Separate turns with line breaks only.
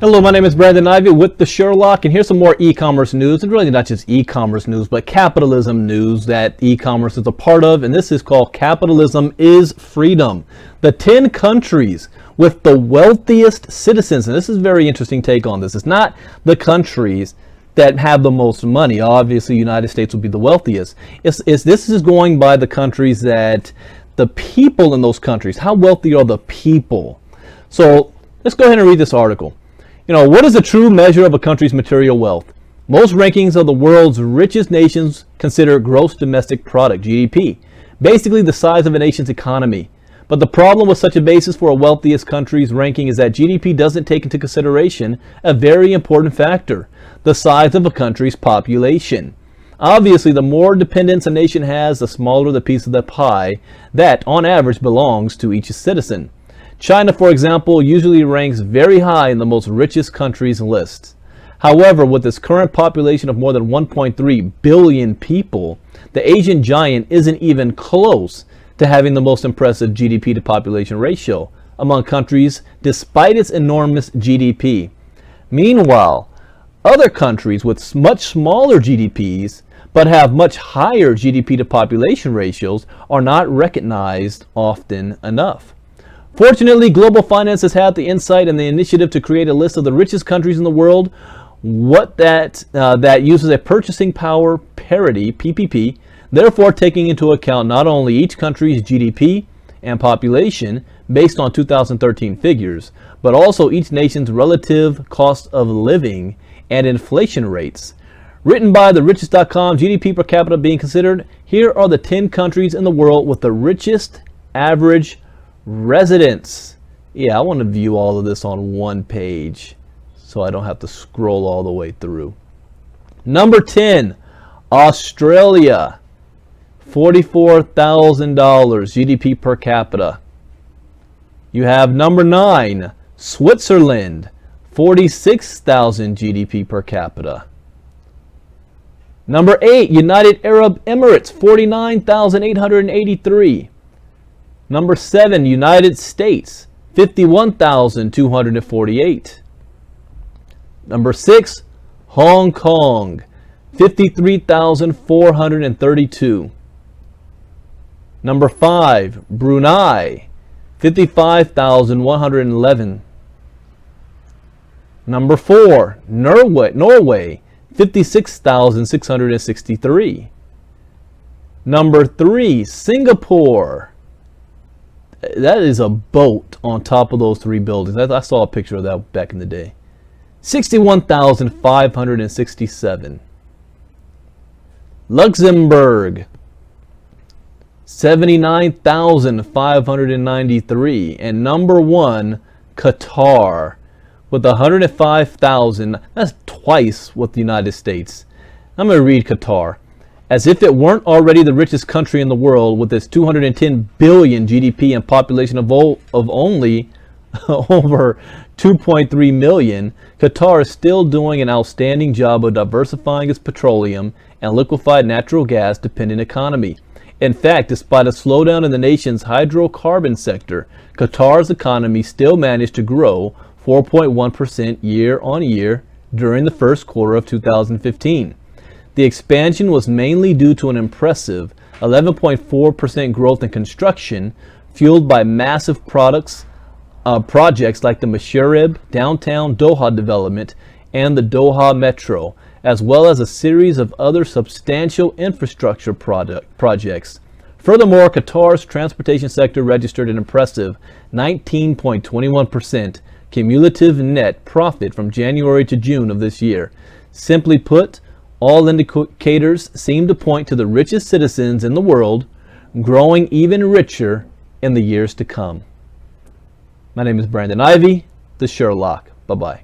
Hello, my name is Brandon Ivey with the Sherlock, and here's some more e-commerce news. And really not just e-commerce news, but capitalism news that e-commerce is a part of. And this is called Capitalism is Freedom. The 10 countries with the wealthiest citizens. And this is a very interesting take on this. It's not the countries that have the most money. Obviously, United States will be the wealthiest. This is going by the countries that the people in those countries. How wealthy are the people? So let's go ahead and read this article. What is the true measure of a country's material wealth? Most rankings of the world's richest nations consider gross domestic product, GDP, basically the size of a nation's economy. But the problem with such a basis for a wealthiest country's ranking is that GDP doesn't take into consideration a very important factor, the size of a country's population. Obviously, the more dependence a nation has, the smaller the piece of the pie that, on average, belongs to each citizen. China, for example, usually ranks very high in the most richest countries lists. However, with its current population of more than 1.3 billion people, the Asian giant isn't even close to having the most impressive GDP to population ratio among countries despite its enormous GDP. Meanwhile, other countries with much smaller GDPs but have much higher GDP to population ratios are not recognized often enough. Fortunately, Global Finance has had the insight and the initiative to create a list of the richest countries in the world, that uses a purchasing power parity, PPP, therefore taking into account not only each country's GDP and population based on 2013 figures, but also each nation's relative cost of living and inflation rates. Written by TheRichest.com, GDP per capita being considered, here are the 10 countries in the world with the richest average residents. Yeah, I want to view all of this on one page so I don't have to scroll all the way through. Number 10, Australia, $44,000 GDP per capita. You have number 9, Switzerland, 46,000 GDP per capita. Number 8, United Arab Emirates, 49,883. Number 7, United States, 51,248. Number 6, Hong Kong, 53,432. Number 5, Brunei, 55,111. Number 4, Norway, 56,663. Number 3, Singapore. That is a boat on top of those 3 buildings. I saw a picture of that back in the day. 61,567. Luxembourg, 79,593. And number 1, Qatar, with 105,000. That's twice what the United States. I'm going to read Qatar. As if it weren't already the richest country in the world with its 210 billion GDP and population of only over 2.3 million, Qatar is still doing an outstanding job of diversifying its petroleum and liquefied natural gas dependent economy. In fact, despite a slowdown in the nation's hydrocarbon sector, Qatar's economy still managed to grow 4.1% year on year during the first quarter of 2015. The expansion was mainly due to an impressive 11.4% growth in construction, fueled by massive projects like the Masharib downtown Doha development and the Doha Metro, as well as a series of other substantial infrastructure projects. Furthermore, Qatar's transportation sector registered an impressive 19.21% cumulative net profit from January to June of this year. Simply put, all indicators seem to point to the richest citizens in the world growing even richer in the years to come. My name is Brandon Ivey, the Sherlock. Bye-bye.